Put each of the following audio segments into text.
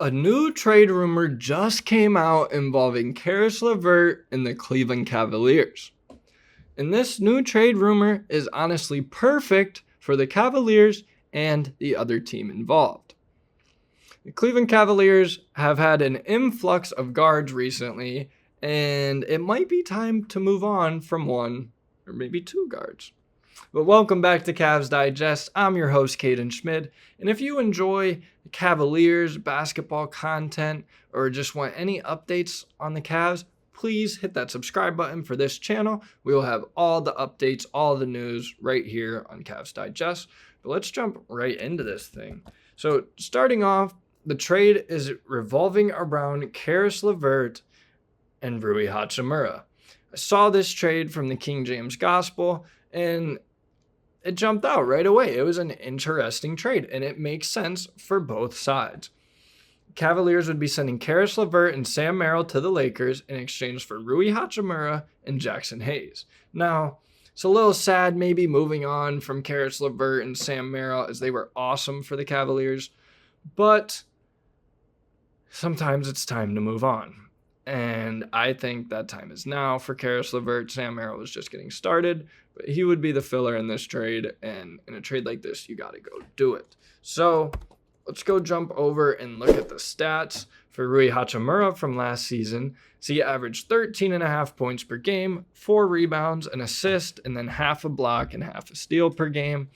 a new trade rumor just came out involving Caris LeVert and the Cleveland Cavaliers. And this new trade rumor is honestly perfect for the Cavaliers and the other team involved. The Cleveland Cavaliers have had an influx of guards recently, and it might be time to move on from one or maybe two guards. But welcome back to Cavs Digest. I'm your host, Caden Schmid. And if you enjoy Cavaliers basketball content or just want any updates on the Cavs, please hit that subscribe button for this channel. We will have all the updates, all the news right here on Cavs Digest. But let's jump right into this thing. So starting off, the trade is revolving around Caris LeVert and Rui Hachimura. I saw this trade from the King James Gospel, and it jumped out right away. It was an interesting trade, and it makes sense for both sides. Cavaliers would be sending Caris LeVert and Sam Merrill to the Lakers in exchange for Rui Hachimura and Jackson Hayes. Now, it's a little sad maybe moving on from Caris LeVert and Sam Merrill, as they were awesome for the Cavaliers, but sometimes it's time to move on. And I think that time is now for Caris LeVert. Sam Merrill was just getting started, but he would be the filler in this trade. And in a trade like this, you got to go do it. So let's go jump over and look at the stats for Rui Hachimura from last season. So he averaged 13.5 points per game, 4 rebounds, an assist, and then half a block and half a steal per game.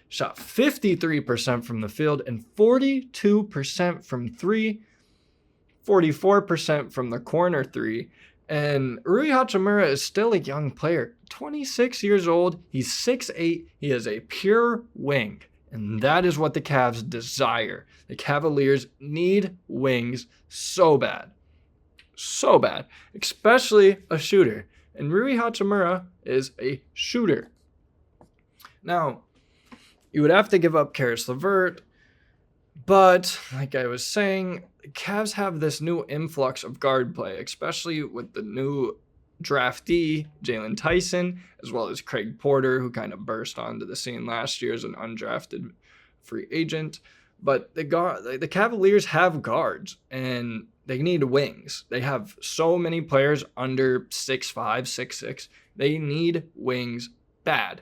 Shot 53% from the field and 42% from three. 44% from the corner three. And Rui Hachimura is still a young player, 26 years old. He's 6'8". He is a pure wing. And that is what the Cavs desire. The Cavaliers need wings so bad. So bad. Especially a shooter. And Rui Hachimura is a shooter. Now, you would have to give up Caris LeVert. But, like I was saying, Cavs have this new influx of guard play, especially with the new draftee, Jalen Tyson, as well as Craig Porter, who kind of burst onto the scene last year as an undrafted free agent. But the Cavaliers have guards, and they need wings. They have so many players under 6'5", 6'6". They need wings bad.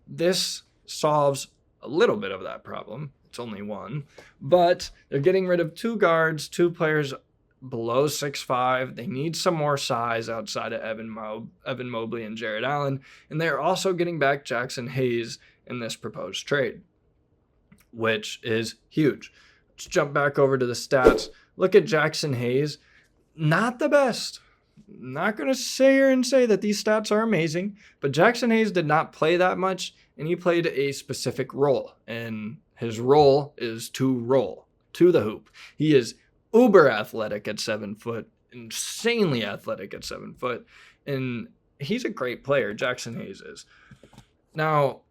This solves a little bit of that problem. It's only one, but they're getting rid of 2 guards, 2 players below 6'5". They need some more size outside of Evan Mobley and Jarrett Allen, and they're also getting back Jackson Hayes in this proposed trade, which is huge. Let's jump back over to the stats. Look at Jackson Hayes. Not the best. Not going to sit here and say that these stats are amazing, but Jackson Hayes did not play that much, and he played a specific role, and his role is to roll to the hoop. He is uber athletic at 7 foot, insanely athletic at 7 foot, and he's a great player, Jackson Hayes is. Now,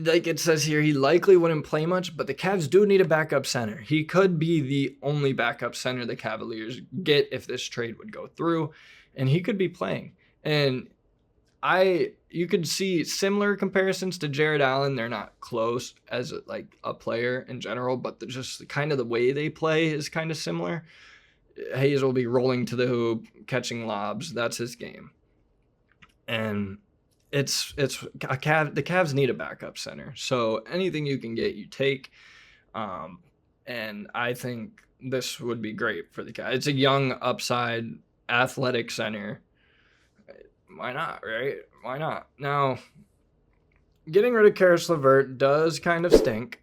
like it says here, he likely wouldn't play much, but the Cavs do need a backup center. He could be the only backup center the Cavaliers get if this trade would go through, and he could be playing. And you could see similar comparisons to Jarrett Allen. They're not close as like a player in general, but just kind of the way they play is kind of similar. Hayes will be rolling to the hoop, catching lobs. That's his game. And the Cavs need a backup center. So anything you can get, you take. And I think this would be great for the Cavs. It's a young, upside, athletic center. Why not, right? Why not? Now, getting rid of Caris LeVert does kind of stink.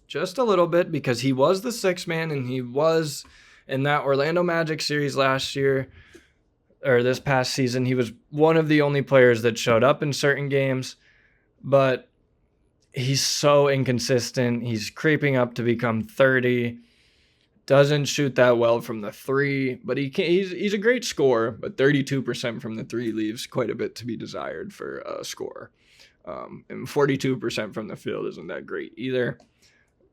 Just a little bit, because he was the sixth man, and he was in that Orlando Magic series last year, or this past season. He was one of the only players that showed up in certain games, but he's so inconsistent. He's creeping up to become 30. Doesn't shoot that well from the 3, but he's a great scorer, but 32% from the 3 leaves quite a bit to be desired for a scorer. And 42% from the field isn't that great either.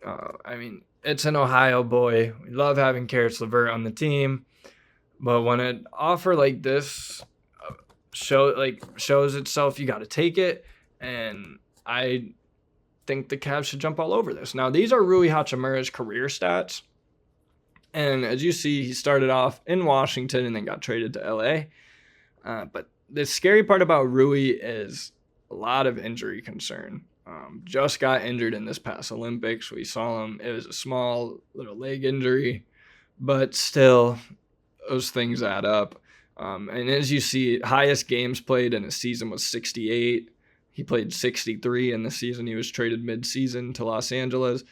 I mean, it's an Ohio boy. We love having Caris LeVert on the team, but when an offer like this shows itself, you got to take it. And I think the Cavs should jump all over this. Now, these are Rui Hachimura's career stats. And as you see, he started off in Washington and then got traded to LA. But the scary part about Rui is a lot of injury concern. Just got injured in this past Olympics. We saw him. It was a small little leg injury, but still, those things add up. And as you see, highest games played in a season was 68. He played 63 in the season. He was traded mid-season to Los Angeles.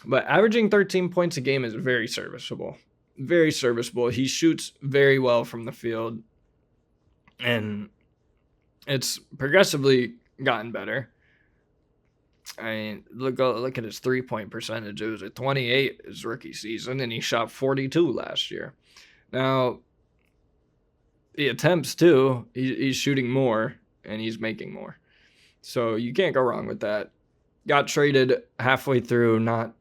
But averaging 13 points a game is very serviceable. Very serviceable. He shoots very well from the field. And it's progressively gotten better. I mean, look at his three-point percentage. It was at 28 his rookie season, and he shot 42 last year. Now, the attempts, too, he's shooting more, and he's making more. So you can't go wrong with that. Got traded halfway through, not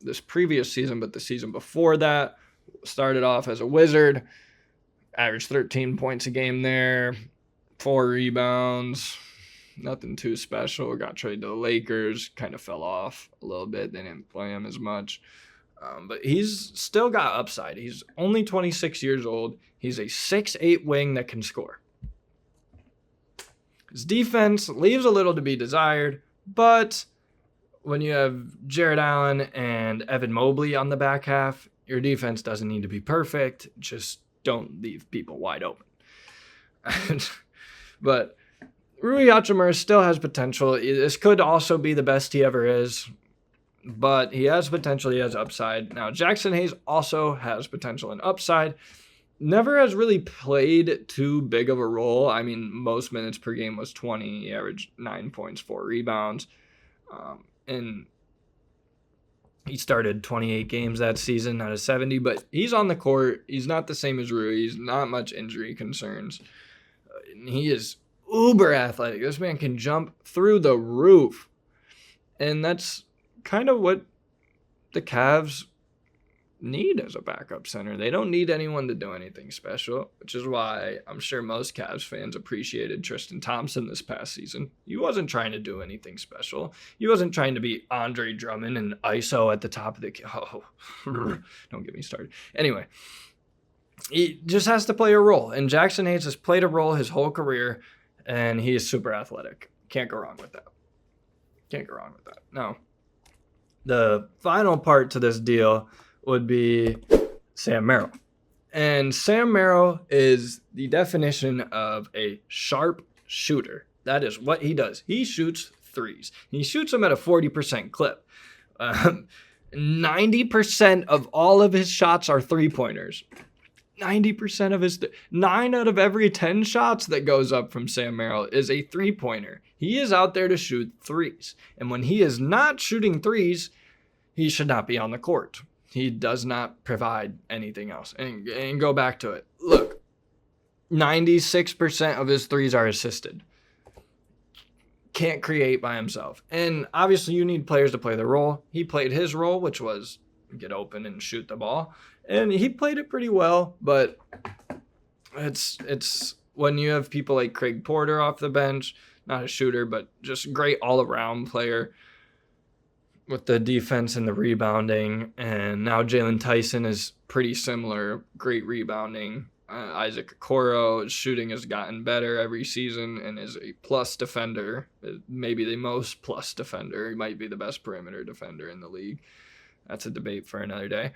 this previous season, but the season before that. Started off as a Wizard, averaged 13 points a game there, 4 rebounds, nothing too special. Got traded to the Lakers, kind of fell off a little bit. They didn't play him as much. But he's still got upside. He's only 26 years old. He's a 6'8" wing that can score. His defense leaves a little to be desired, but when you have Jarrett Allen and Evan Mobley on the back half, your defense doesn't need to be perfect. Just don't leave people wide open. But Rui Hachimura still has potential. This could also be the best he ever is, but he has potential. He has upside. Now, Jackson Hayes also has potential and upside. Never has really played too big of a role. I mean, most minutes per game was 20. He averaged 9 points, 4 rebounds. And he started 28 games that season out of 70, but he's on the court. He's not the same as Rui. He's not much injury concerns. He is uber athletic. This man can jump through the roof. And that's kind of what the Cavs need as a backup center. They don't need anyone to do anything special, which is why I'm sure most Cavs fans appreciated Tristan Thompson this past season. He wasn't trying to do anything special. He wasn't trying to be Andre Drummond and ISO at the top of the... Oh, don't get me started. Anyway, he just has to play a role, and Jackson Hayes has played a role his whole career, and he is super athletic. Can't go wrong with that. Can't go wrong with that. Now, the final part to this deal would be Sam Merrill. And Sam Merrill is the definition of a sharp shooter. That is what he does. He shoots threes. He shoots them at a 40% clip. 90% of all of his shots are three-pointers. 90% of his... 9 out of every 10 shots that goes up from Sam Merrill is a three-pointer. He is out there to shoot threes. And when he is not shooting threes, he should not be on the court. He does not provide anything else. And go back to it. Look, 96% of his threes are assisted. Can't create by himself. And obviously you need players to play their role. He played his role, which was get open and shoot the ball. And he played it pretty well, but it's when you have people like Craig Porter off the bench, not a shooter, but just great all-around player with the defense and the rebounding. And now Jalen Tyson is pretty similar, great rebounding. Isaac Okoro, shooting has gotten better every season and is a plus defender, maybe the most plus defender. He might be the best perimeter defender in the league. That's a debate for another day.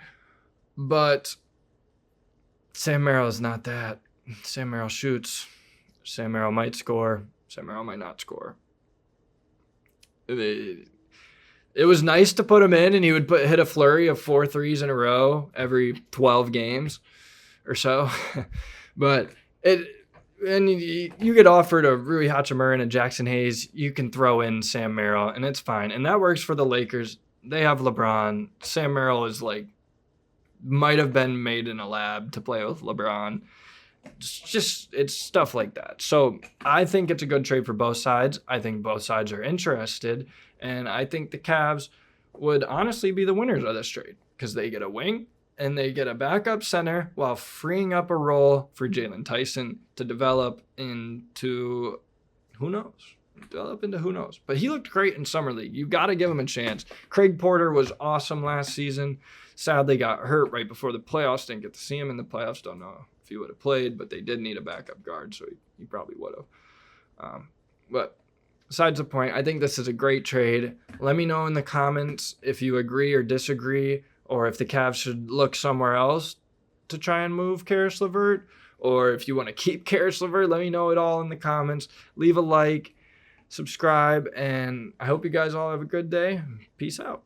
But Sam Merrill is not that. Sam Merrill shoots. Sam Merrill might score. Sam Merrill might not score. It was nice to put him in, and he would hit a flurry of 4 threes in a row every 12 games or so. But you get offered a Rui Hachimura and a Jackson Hayes, you can throw in Sam Merrill, and it's fine. And that works for the Lakers. They have LeBron. Sam Merrill is might have been made in a lab to play with LeBron. It's stuff like that. So I think it's a good trade for both sides. I think both sides are interested. And I think the Cavs would honestly be the winners of this trade because they get a wing and they get a backup center while freeing up a role for Jalen Tyson to develop into, who knows? develop into who knows. But he looked great in Summer League. You got to give him a chance. Craig Porter was awesome last season. Sadly got hurt right before the playoffs. Didn't get to see him in the playoffs. Don't know if he would have played, but they did need a backup guard, so he probably would have. But besides the point, I think this is a great trade. Let me know in the comments if you agree or disagree, or if the Cavs should look somewhere else to try and move Caris LeVert, or if you want to keep Caris LeVert. Let me know it all in the comments. Leave a like, subscribe, and I hope you guys all have a good day. Peace out.